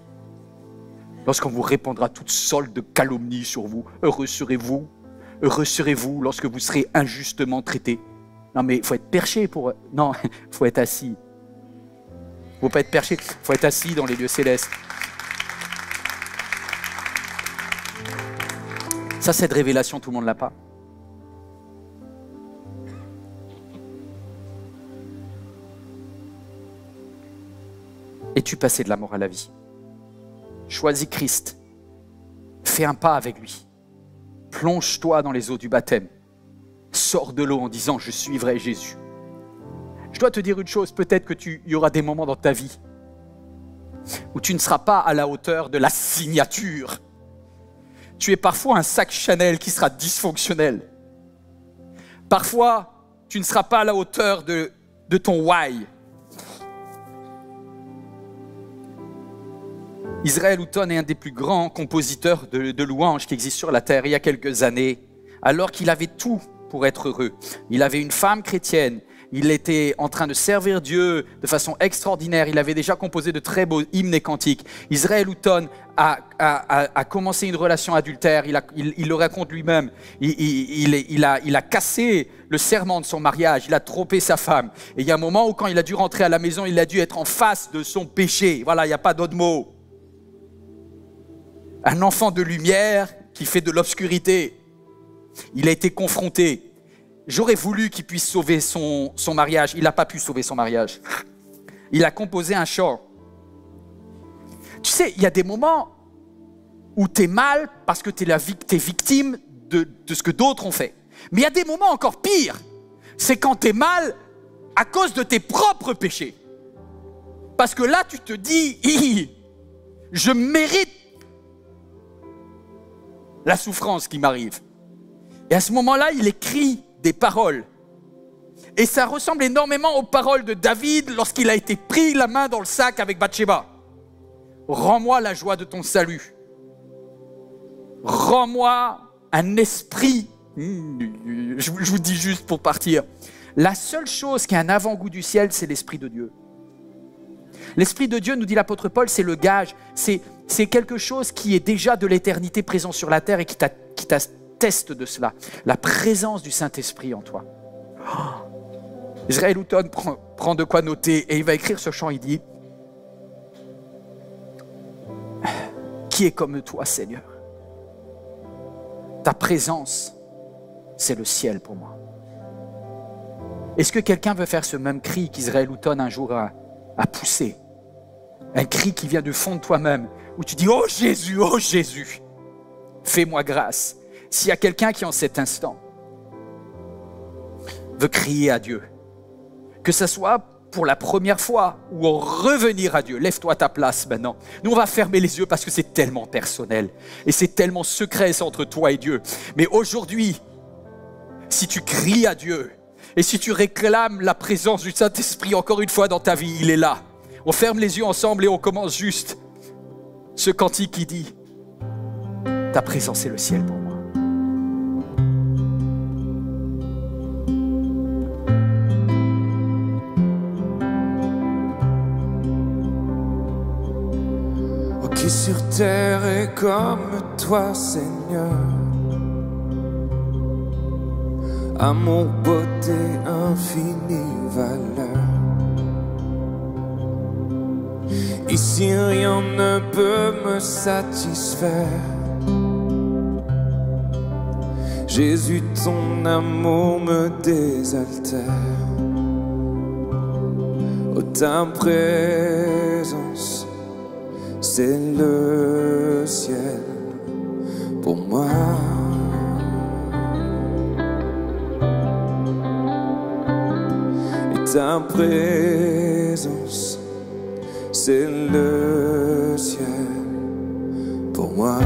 lorsqu'on vous répandra toutes sortes de calomnies sur vous. Heureux serez-vous lorsque vous serez injustement traités. Non mais il faut être perché pour... Non, il faut être assis. Il ne faut pas être perché, il faut être assis dans les lieux célestes. Ça, cette révélation, tout le monde ne l'a pas. Es-tu passé de la mort à la vie? Choisis Christ. Fais un pas avec lui. Plonge-toi dans les eaux du baptême. sors de l'eau en disant « Je suivrai Jésus ». Je dois te dire une chose, peut-être qu'il y aura des moments dans ta vie où tu ne seras pas à la hauteur de la signature. Tu es parfois un sac Chanel qui sera dysfonctionnel. Parfois, tu ne seras pas à la hauteur de ton why. Israël Houghton est un des plus grands compositeurs de louanges qui existent sur la terre il y a quelques années, alors qu'il avait tout pour être heureux. Il avait une femme chrétienne, il était en train de servir Dieu de façon extraordinaire, il avait déjà composé de très beaux hymnes et cantiques. Israël Houghton a commencé une relation adultère, il le raconte lui-même, il a cassé le serment de son mariage, il a trompé sa femme. Et il y a un moment où quand il a dû rentrer à la maison, il a dû être en face de son péché. Voilà, il n'y a pas d'autre mot. Un enfant de lumière qui fait de l'obscurité. Il a été confronté. J'aurais voulu qu'il puisse sauver son mariage. Il n'a pas pu sauver son mariage. Il a composé un chant. Tu sais, il y a des moments où tu es mal parce que tu es victime de ce que d'autres ont fait. Mais il y a des moments encore pires. C'est quand tu es mal à cause de tes propres péchés. Parce que là, tu te dis, je mérite la souffrance qui m'arrive. Et à ce moment-là, il écrit des paroles. Et ça ressemble énormément aux paroles de David lorsqu'il a été pris la main dans le sac avec Bathsheba. Rends-moi la joie de ton salut. Rends-moi un esprit. Je vous dis juste pour partir. La seule chose qui a un avant-goût du ciel, c'est l'Esprit de Dieu. L'Esprit de Dieu, nous dit l'apôtre Paul, c'est le gage. C'est quelque chose qui est déjà de l'éternité présent sur la terre et qui t'atteste de cela. La présence du Saint-Esprit en toi. Israël Houghton prend de quoi noter et il va écrire ce chant, il dit « Qui est comme toi, Seigneur? Ta présence, c'est le ciel pour moi. » Est-ce que quelqu'un veut faire ce même cri qu'Israël Houghton un jour a poussé? Un cri qui vient du fond de toi-même, où tu dis « Oh Jésus, fais-moi grâce. » S'il y a quelqu'un qui en cet instant veut crier à Dieu, que ce soit pour la première fois ou en revenir à Dieu, lève-toi à ta place maintenant. Nous, on va fermer les yeux parce que c'est tellement personnel et c'est tellement secret, c'est entre toi et Dieu. Mais aujourd'hui, si tu cries à Dieu et si tu réclames la présence du Saint-Esprit encore une fois dans ta vie, il est là. On ferme les yeux ensemble et on commence juste ce cantique qui dit « Ta présence est le ciel pour moi. » Qui sur terre est comme toi, Seigneur. Amour, beauté, infinie valeur. Ici rien ne peut me satisfaire. Jésus, ton amour me désaltère. Oh, ta présence, c'est le ciel pour moi. Et ta présence, c'est le ciel pour moi.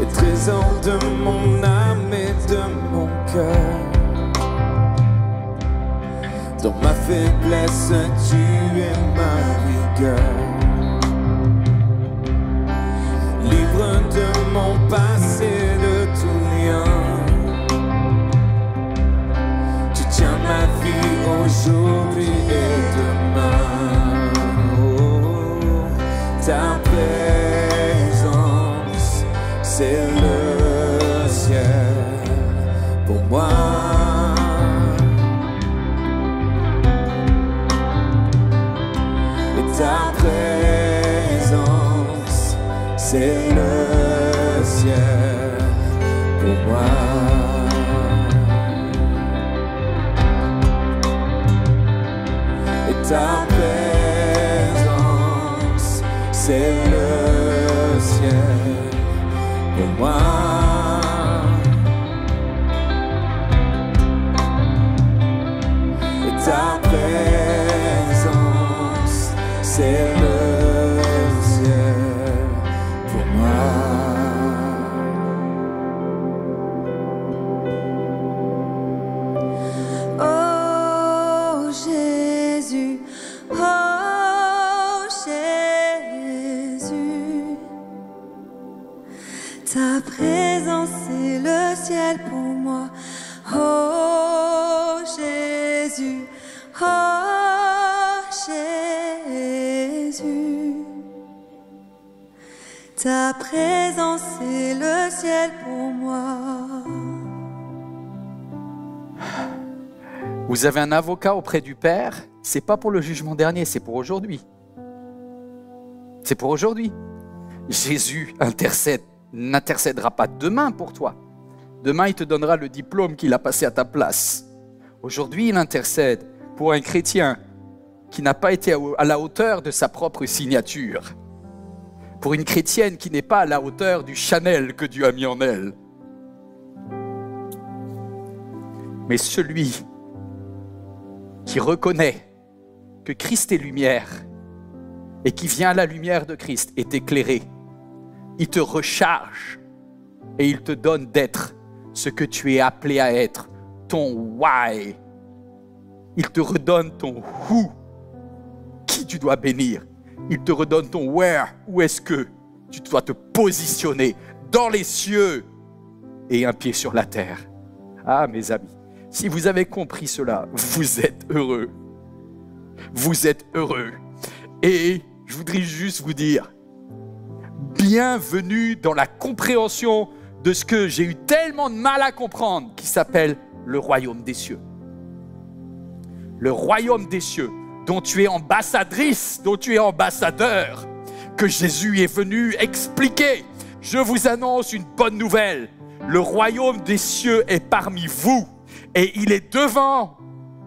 Et trésor de mon âme et de mon cœur, dans ma faiblesse, tu es ma rigueur. Libre de mon passé, de tout lien, tu tiens ma vie aujourd'hui et demain. Oh, ta présence, c'est le ciel pour moi. Ta présence, c'est le ciel pour moi. Et ta présence, c'est le ciel Ta présence est le ciel pour moi. Oh Jésus, oh Jésus. Ta présence est le ciel pour moi. Vous avez un avocat auprès du Père, c'est pas pour le jugement dernier, c'est pour aujourd'hui. C'est pour aujourd'hui. Jésus n'intercédera pas demain pour toi. Demain, il te donnera le diplôme qu'il a passé à ta place. Aujourd'hui, il intercède pour un chrétien qui n'a pas été à la hauteur de sa propre signature. Pour une chrétienne qui n'est pas à la hauteur du Chanel que Dieu a mis en elle. Mais celui qui reconnaît que Christ est lumière et qui vient à la lumière de Christ est éclairé, il te recharge et il te donne d'être ce que tu es appelé à être, ton why. Il te redonne ton who, qui tu dois bénir. Il te redonne ton where, où est-ce que tu dois te positionner dans les cieux et un pied sur la terre. Ah mes amis, si vous avez compris cela, vous êtes heureux. Vous êtes heureux. Et je voudrais juste vous dire, bienvenue dans la compréhension de ce que j'ai eu tellement de mal à comprendre, qui s'appelle le royaume des cieux. Le royaume des cieux, dont tu es ambassadrice, dont tu es ambassadeur, que Jésus est venu expliquer. Je vous annonce une bonne nouvelle. Le royaume des cieux est parmi vous. Et il est devant,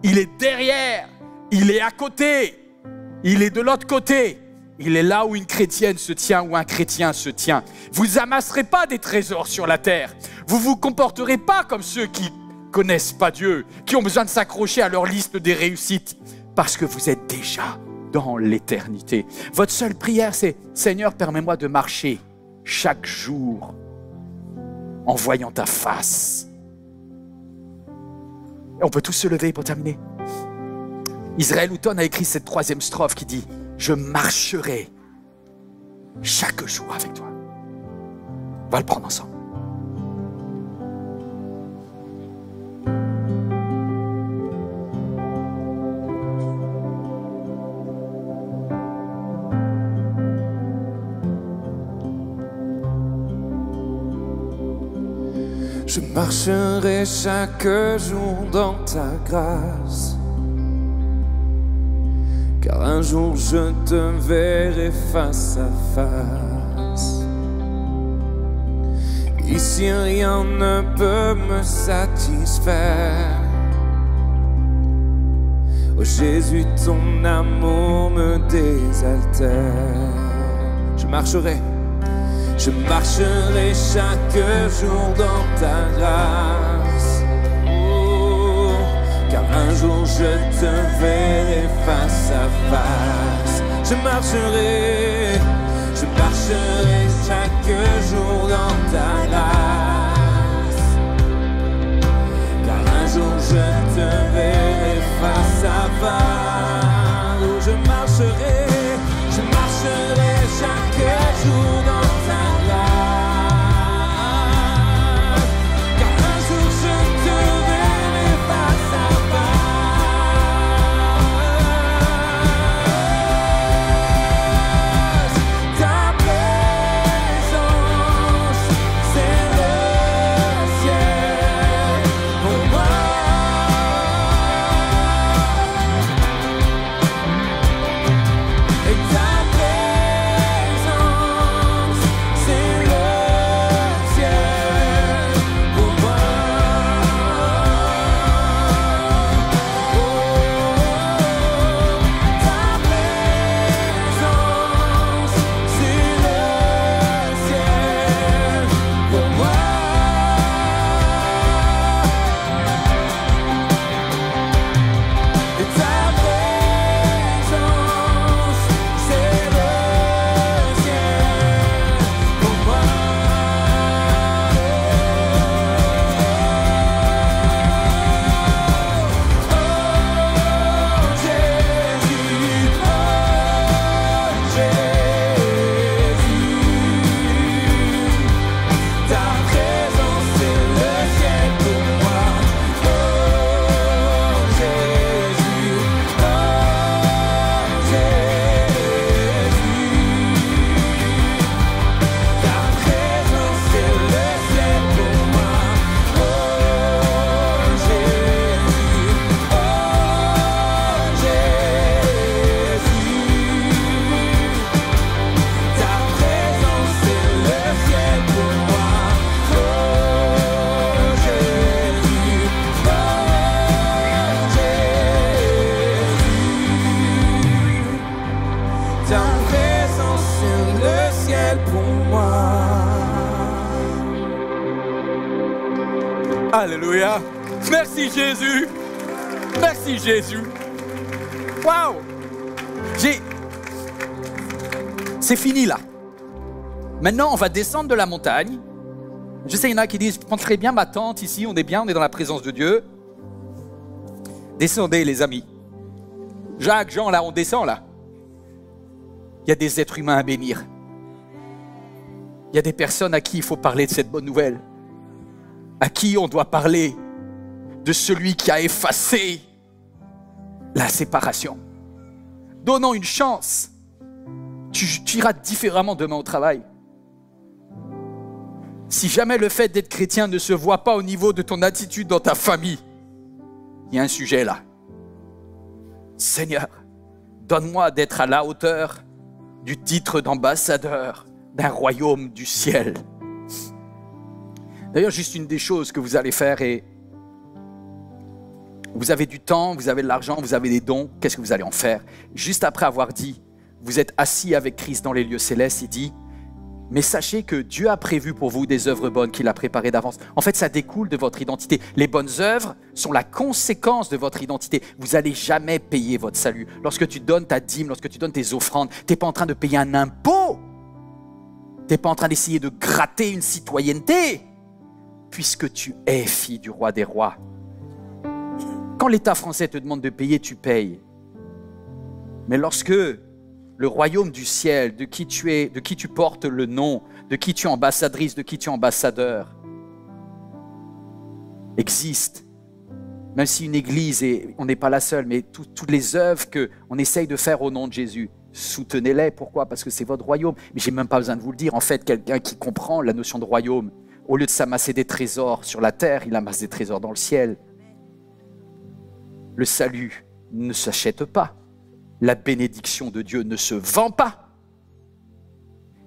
il est derrière, il est à côté, il est de l'autre côté. Il est là où une chrétienne se tient, où un chrétien se tient. Vous amasserez pas des trésors sur la terre. Vous vous comporterez pas comme ceux qui connaissent pas Dieu, qui ont besoin de s'accrocher à leur liste des réussites, parce que vous êtes déjà dans l'éternité. Votre seule prière, c'est « Seigneur, permets-moi de marcher chaque jour en voyant ta face. » Et on peut tous se lever pour terminer. Israël Houghton a écrit cette troisième strophe qui dit « Je marcherai chaque jour avec toi. » On va le prendre ensemble. Je marcherai chaque jour dans ta grâce, car un jour je te verrai face à face. Ici rien ne peut me satisfaire. Oh Jésus, ton amour me désaltère. Je marcherai chaque jour dans ta grâce. Oh, car un jour je te verrai face à face. Je marcherai chaque jour dans ta grâce. Car un jour je te verrai face à face. Oh, je marcherai chaque jour dans ta grâce. Alléluia. Merci Jésus. Merci Jésus. Waouh. C'est fini là. Maintenant, on va descendre de la montagne. Je sais, il y en a qui disent, je prends très bien ma tente ici, on est bien, on est dans la présence de Dieu. Descendez les amis. Jacques, Jean, là, on descend là. Il y a des êtres humains à bénir. Il y a des personnes à qui il faut parler de cette bonne nouvelle. À qui on doit parler de celui qui a effacé la séparation. Donnons une chance. Tu iras différemment demain au travail. Si jamais le fait d'être chrétien ne se voit pas au niveau de ton attitude dans ta famille, il y a un sujet là. Seigneur, donne-moi d'être à la hauteur du titre d'ambassadeur d'un royaume du ciel. D'ailleurs, juste une des choses que vous allez faire est, vous avez du temps, vous avez de l'argent, vous avez des dons, qu'est-ce que vous allez en faire? Juste après avoir dit, vous êtes assis avec Christ dans les lieux célestes, il dit, mais sachez que Dieu a prévu pour vous des œuvres bonnes qu'il a préparées d'avance. En fait, ça découle de votre identité. Les bonnes œuvres sont la conséquence de votre identité. Vous n'allez jamais payer votre salut. Lorsque tu donnes ta dîme, lorsque tu donnes tes offrandes, tu n'es pas en train de payer un impôt. Tu n'es pas en train d'essayer de gratter une citoyenneté, puisque tu es fille du roi des rois. Quand l'État français te demande de payer, tu payes. Mais lorsque le royaume du ciel, de qui tu es, de qui tu portes le nom, de qui tu es ambassadrice, de qui tu es ambassadeur, existe. Même si une église, et on n'est pas la seule, mais toutes les œuvres qu'on essaye de faire au nom de Jésus, soutenez-les. Pourquoi? Parce que c'est votre royaume. Mais je n'ai même pas besoin de vous le dire. En fait, quelqu'un qui comprend la notion de royaume, au lieu de s'amasser des trésors sur la terre, il amasse des trésors dans le ciel. Le salut ne s'achète pas. La bénédiction de Dieu ne se vend pas.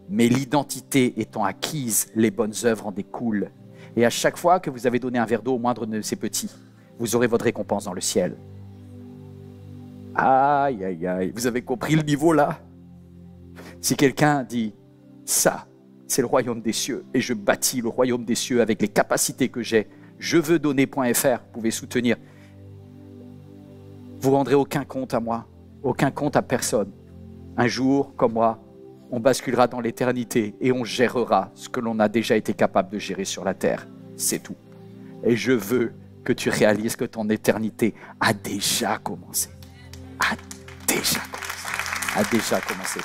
Mais l'identité étant acquise, les bonnes œuvres en découlent. Et à chaque fois que vous avez donné un verre d'eau au moindre de ces petits, vous aurez votre récompense dans le ciel. Aïe, aïe, aïe. Vous avez compris le niveau là? Si quelqu'un dit, ça, c'est le royaume des cieux, et je bâtis le royaume des cieux avec les capacités que j'ai, je veux donner.fr, vous pouvez soutenir. Vous ne rendrez aucun compte à moi. Aucun compte à personne. Un jour, comme moi, on basculera dans l'éternité et on gérera ce que l'on a déjà été capable de gérer sur la terre. C'est tout. Et je veux que tu réalises que ton éternité a déjà commencé. A déjà commencé.